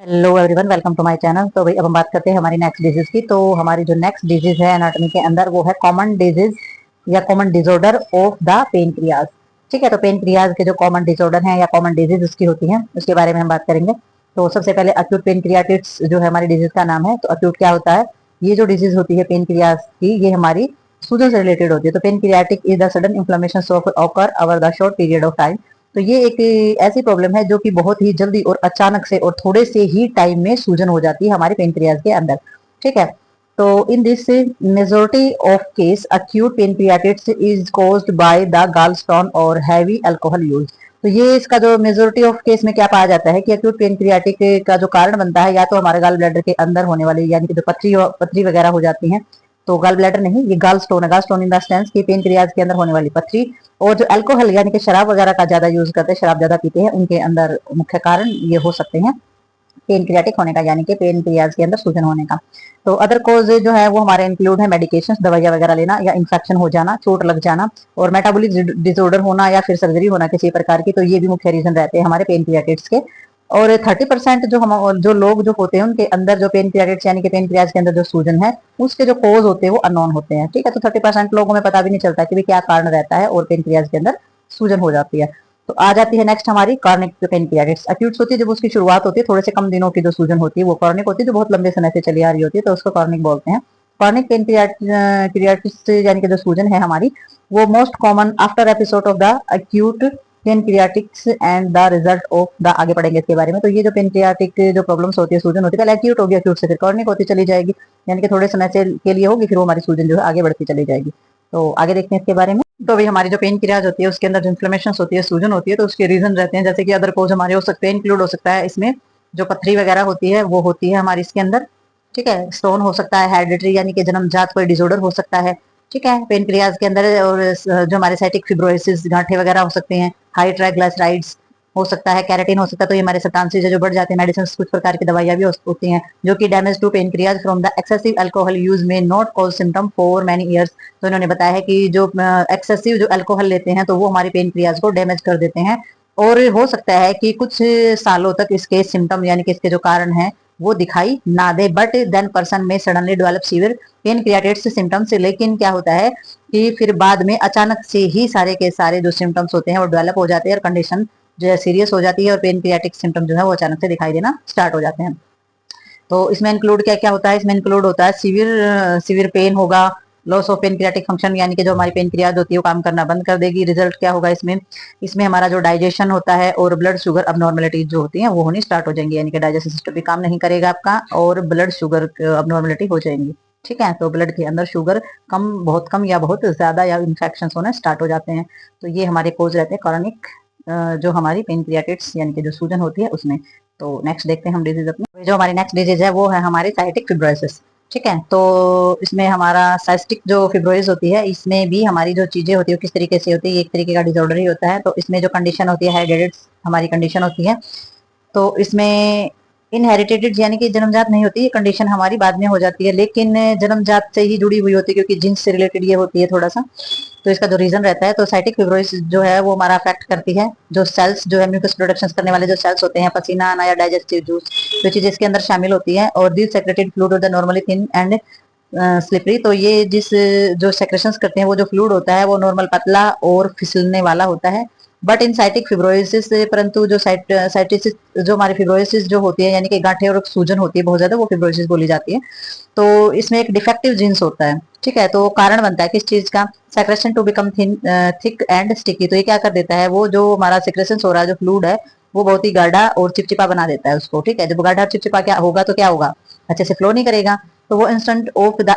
Hello everyone, welcome to my channel. तो भाई अब हम बात करते हैं हमारी नेक्स्ट डिजीज की। तो हमारी जो नेक्स्ट डिजीज है एनाटॉमी के अंदर वो है कॉमन डिजीज या common disorder of the pancreas. ठीक है, तो पेनक्रियाज के जो कॉमन डिसऑर्डर हैं या कॉमन डिजीज उसकी होती हैं उसके बारे में हम बात करेंगे। तो सबसे पहले अक्यूट पेनक्रियाटिस जो है हमारी डिजीज का नाम है। तो अक्यूट क्या होता है? ये जो डिजीज होती है पेनक्रियाज की ये हमारी सूजन से रिलेटेड होती है। तो pancreatic is the sudden inflammation of occur over the short period of time. तो ये एक ऐसी प्रॉब्लम है जो कि बहुत ही जल्दी और अचानक से और थोड़े से ही टाइम में सूजन हो जाती है हमारे पेनक्रियाज के अंदर। ठीक है, तो in this majority of case acute pancreatitis is caused by the gallstone और हैवी अल्कोहल यूज। तो ये इसका जो मेजोरिटी ऑफ केस में क्या पाया जाता है कि अक्यूट पेनक्रियाटिक का जो कारण बनता है या तो हमारे गॉल ब्लैडर के अंदर होने वाली यानी कि जो पथरी पथरी वगैरह हो जाती है। तो गॉल ब्लैडर नहीं, ये गॉल स्टोन है। Gallstone in the sense कि पेनक्रियाज के अंदर होने वाली पथरी और जो अल्कोहल यानी कि शराब वगैरह का ज्यादा यूज करते हैं, शराब ज्यादा पीते हैं, उनके अंदर मुख्य कारण ये हो सकते हैं पेनक्रियाटिक होने का यानी कि पेनक्रियाज के अंदर सूजन होने का। तो अदर कोज जो है वो हमारे इंक्लूड है मेडिकेशन, दवाइयां वगैरह लेना या इन्फेक्शन हो जाना, चोट लग जाना और मेटाबॉलिक डिसऑर्डर होना या फिर सर्जरी होना किसी प्रकार की। तो ये भी मुख्य रीजन रहते हैं हमारे पेनक्रियाटिस के। और 30% जो हम जो लोग जो होते हैं उनके अंदर जो पेनक्रियाटिस यानी कि पेनक्रियाज के अंदर जो सूजन है उसके जो कोज होते हैं वो अननोन होते हैं। ठीक है, तो 30% लोगों में पता भी नहीं चलता कि भी क्या कारण रहता है और पेनक्रियाज के अंदर सूजन हो जाती है। तो आ जाती है नेक्स्ट हमारी कॉर्निक पेनक्रियाटिस। अक्यूट होती है जब उसकी शुरुआत होती है, थोड़े से कम दिनों की जो सूजन होती है वो कॉर्निक होती है, जो बहुत लंबे समय से चली आ रही होती है तो उसको कॉर्निक बोलते हैं। कॉर्निक पेनक्रियाटिस यानी कि जो सूजन है हमारी वो most common after episode of the acute pancreatitis and the result of the. आगे पढ़ेंगे इसके बारे में। तो ये जो पेनक्रियाटिक जो प्रॉब्लम्स होती है, सूजन होती है, पहले एक्यूट होगी, एक्यूट से फिर कॉर्निक होती चली जाएगी, यानी कि थोड़े समय से के लिए होगी, फिर वो हमारी सूजन जो है आगे बढ़ती चली जाएगी। तो आगे देखते हैं इसके बारे में। तो अभी हमारी जो पेनक्रियाज होती है उसके अंदर जो इन्फ्लेमेशन होती है, सूजन होती है, तो उसके रीजन रहते हैं जैसे कि अदर कोज हमारे हो सकते हैं, इंक्लूड हो सकता है इसमें जो पथरी वगैरह होती है वो होती है हमारी इसके अंदर। ठीक है, स्टोन हो सकता है, हेरिडिटरी यानी कि जन्मजात कोई डिसऑर्डर हो सकता है। ठीक है, पेनक्रियाज के अंदर और जो हमारे साइटिक फिब्रोसिस गांठे वगैरह हो सकते हैं, हाई ट्राइग्लिसराइड्स हो सकता है, कैरेटिन हो सकता है। तो ये हमारे सब्सटेंसेस जो बढ़ जाते हैं, मेडिसिन कुछ प्रकार की दवाइयां भी होती हैं जो कि damage to pancreas from the excessive alcohol use may not cause symptom for many years. तो इन्होंने बताया है कि जो एक्सेसिव जो अल्कोहल लेते हैं तो वो हमारी पेनक्रियाज को डैमेज कर देते हैं और हो सकता है कि कुछ सालों तक इसके सिम्टम यानी कि इसके जो कारण है वो दिखाई ना दे, बट देन पर्सन में सडनली डेवलप सीवियर पेनक्रियाटिस सिम्टम्स। लेकिन क्या होता है कि फिर बाद में अचानक से ही सारे के सारे जो सिम्टम्स होते हैं वो डेवलप हो जाते हैं और कंडीशन जो है सीरियस हो जाती है और पेनक्रियाटिक सिम्टम जो है वो अचानक से दिखाई देना स्टार्ट हो जाते हैं। तो इसमें इंक्लूड क्या क्या होता है? इसमें इंक्लूड होता है सीवियर सीवियर पेन होगा, लॉस ऑफ पेनक्रियाटिक फंक्शन यानी कि जो हमारी पेनक्रियाज होती है वो काम करना बंद कर देगी। रिजल्ट क्या होगा इसमें? इसमें हमारा जो डाइजेशन होता है और ब्लड शुगर अबनॉर्मलिटी जो होती है वो होनी स्टार्ट हो जाएंगी, यानी कि डाइजेस्टिव सिस्टम भी काम नहीं करेगा आपका और ब्लड शुगर अबनॉर्मलिटी हो जाएंगी। ठीक है, तो ब्लड के अंदर शुगर कम, बहुत कम या बहुत ज्यादा या इन्फेक्शन होना स्टार्ट हो जाते हैं। तो ये हमारे कोज रहते हैं कॉर्निक जो हमारी पेनक्रियाटिस यानी कि जो सूजन होती है उसमें। तो नेक्स्ट देखते हैं हम डिजीज अपनी। जो हमारी नेक्स्ट डिजीज है वो है हमारी साइटिक फिब्रोसिस। ठीक है, तो इसमें हमारा साइस्टिक जो फिब्रोसिस होती है इसमें भी हमारी जो चीजें होती है किस तरीके से होती है, एक तरीके का डिसऑर्डर ही होता है। तो इसमें जो कंडीशन होती है हेरिडिटेड हमारी कंडीशन होती है। तो इसमें इनहेरिटेड यानी कि जन्मजात नहीं होती, ये कंडीशन हमारी बाद में हो जाती है, लेकिन जन्मजात से ही जुड़ी हुई होती है क्योंकि जीन्स से रिलेटेड ये होती है थोड़ा सा। तो इसका जो रीजन रहता है, तो साइटिक फिब्रोसिस जो है वो हमारा अफेक्ट करती है जो सेल्स जो है म्यूकस प्रोडक्शन करने वाले जो सेल्स होते हैं, पसीना आना या डाइजेस्टिव जूस, जो चीजें इसके अंदर शामिल होती है। और this secreted fluid of the normally thin and slippery. तो ये जिस जो सेक्रेशंस करते हैं वो जो फ्लूइड होता है वो नॉर्मल पतला और फिसलने वाला होता है। बट इन साइटिक फिब्रोसिस, परंतु जो साइटिस जो हमारी फिब्रोसिस जो होती है यानी कि गांठें और सूजन होती है बहुत ज्यादा, वो फिब्रोसिस बोली जाती है। तो इसमें एक डिफेक्टिव जीन्स होता है। ठीक है, तो कारण बनता है किस चीज का? Secretion to become thin thick and sticky. तो ये क्या कर देता है, वो जो हमारा सेक्रेशन हो रहा है जो फ्लूइड है वो बहुत ही गाढ़ा और चिपचिपा बना देता है उसको। ठीक है, जब गाढ़ा चिपचिपा क्या होगा तो क्या होगा? अच्छे से फ्लो नहीं करेगा। तो वो instead of the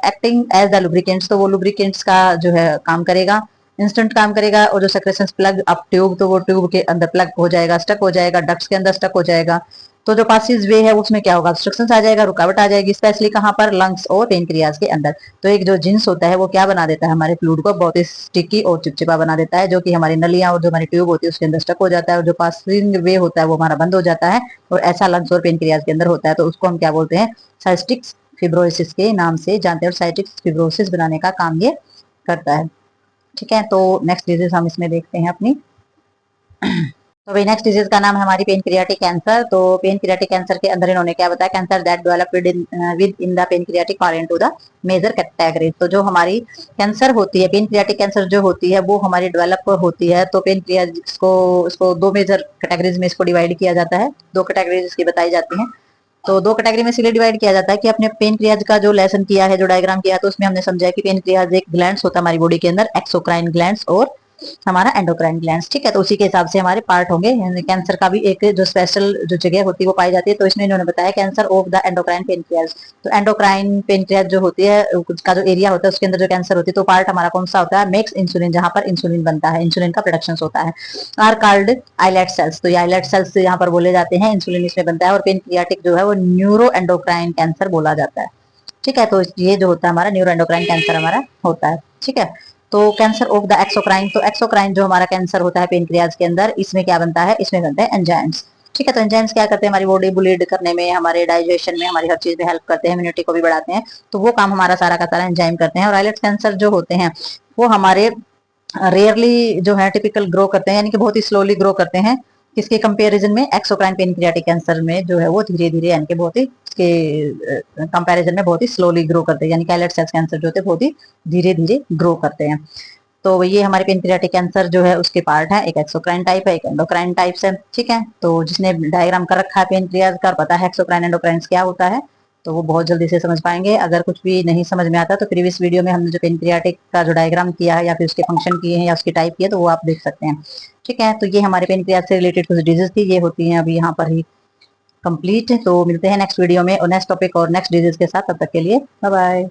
acting as the lubricants, तो वो लुब्रिकेंट्स का जो है काम करेगा, इंस्टेंट काम करेगा। और जो सेक्रेशंस प्लग अप ट्यूब, तो वो ट्यूब के अंदर प्लग हो जाएगा, स्टक हो जाएगा, डक्ट्स के अंदर स्टक हो जाएगा। तो जो पासिस वे है उसमें क्या होगा? ऑब्स्ट्रक्शन आ जाएगा, रुकावट आ जाएगी, स्पेशली कहाँ पर? लंग्स और पेनक्रियाज के अंदर। तो एक जो जिन्स होता है वो क्या बना देता है? हमारे फ्लूइड को बहुत ही स्टिकी और चिपचिपा बना देता है, जो कि हमारी नलियां और जो हमारी ट्यूब होती है उसके अंदर स्टक हो जाता है और जो पासिंग वे होता है वो हमारा बंद हो जाता है। और ऐसा लंग्स और पेनक्रियाज के अंदर होता है, तो उसको हम क्या बोलते हैं? साइस्टिक फिब्रोसिस के नाम से जानते हैं। और साइस्टिक फिब्रोसिस बनाने का काम ये करता है। ठीक है, तो नेक्स्ट डिजीज हम इसमें देखते हैं अपनी। तो भाई नेक्स्ट डिजीज का नाम है हमारी पेनक्रियाटिक कैंसर। तो पेनक्रियाटिक कैंसर के अंदर इन्होंने क्या बताया, cancer that developed within the pancreatic fall into the major category. तो जो हमारी कैंसर होती है, पेनक्रियाटिक कैंसर जो होती है वो हमारी डेवलप होती है। तो पेनक्रियास को इसको दो मेजर कैटेगरीज में इसको डिवाइड किया जाता है, दो कैटेगरीज इसकी बताई जाती हैं। तो दो कैटेगरी में इसलिए डिवाइड किया जाता है कि अपने पेनक्रियाज का जो लेसन किया है, जो डायग्राम किया है, तो उसमें हमने समझा है कि पेनक्रियाज एक ग्लैंड्स होता है हमारी बॉडी के अंदर, एक्सोक्राइन ग्लैंड्स और हमारा एंडोक्राइन ग्लैंड्स। ठीक है, तो उसी के हिसाब से हमारे पार्ट होंगे। कैंसर का भी एक जो स्पेशल जो जगह होती है वो पाई जाती है। तो इसमें इन्होंने बताया cancer of the endocrine pancreas. तो एंडोक्राइन पेनक्रियाज जो होती है उसका जो एरिया होता है उसके अंदर जो कैंसर होती है, तो पार्ट हमारा कौन सा होता है, मेक्स इंसुलिन, जहां पर इंसुलिन बनता है, इंसुलिन का प्रोडक्शन होता है, आर कॉल्ड आइलेट सेल्स। तो ये आइलेट सेल्स यहाँ पर बोले जाते हैं, इंसुलिन इसमें बनता है। और पेनक्रियाटिक जो है वो न्यूरो एंडोक्राइन कैंसर बोला जाता है। ठीक है, तो ये जो होता है हमारा न्यूरो एंडोक्राइन कैंसर हमारा होता है। ठीक है, तो कैंसर ऑफ द एक्सोक्राइन, तो एक्सोक्राइन जो हमारा कैंसर होता है पेनक्रियाज के अंदर, इसमें क्या बनता है, इसमें बनते हैं एंजाइम्स। ठीक है, तो एंजाइम्स क्या करते हैं, हमारी बॉडी ब्लीड करने में, हमारे डाइजेशन में, हमारी हर चीज में हेल्प करते हैं, इम्यूनिटी को भी बढ़ाते हैं। तो वो काम हमारा सारा का सारा एंजाइम करते हैं। और आइलेट कैंसर जो होते हैं वो हमारे रेयरली जो है टिपिकल ग्रो करते हैं, यानी कि बहुत ही स्लोली ग्रो करते हैं। किसके कंपैरिजन में, एक्सोक्राइन पेनक्रियाटिक कैंसर में जो है वो धीरे धीरे, यानी कि बहुत ही के कंपैरिजन में बहुत ही स्लोली ग्रो करते हैं, यानी कि आइलेट सेल्स कैंसर जो होते हैं बहुत ही धीरे धीरे ग्रो करते हैं। तो ये हमारे पेनक्रियाटिक कैंसर जो है उसके पार्ट है, एक एक्सोक्राइन टाइप है, एक एंडोक्राइन टाइप है। ठीक है, तो जिसने डायग्राम कर रखा है पेनक्रियाज का, पता है एक्सोक्राइन एंडोक्राइन क्या होता है, तो वो बहुत जल्दी से समझ पाएंगे। अगर कुछ भी नहीं समझ में आता तो प्रीवियस वीडियो में हमने जो पेनक्रियाटिक का जो डायग्राम किया है या फिर उसके फंक्शन किए हैं या उसकी टाइप किए, तो वो आप देख सकते हैं। ठीक है, तो ये हमारे पेनक्रियाज से रिलेटेड कुछ डिजीज थी, ये होती हैं अभी यहाँ पर ही कंप्लीट। तो मिलते हैं नेक्स्ट वीडियो में और नेक्स्ट टॉपिक और नेक्स्ट डिजीज के साथ, तब तक के लिए बाय बाय।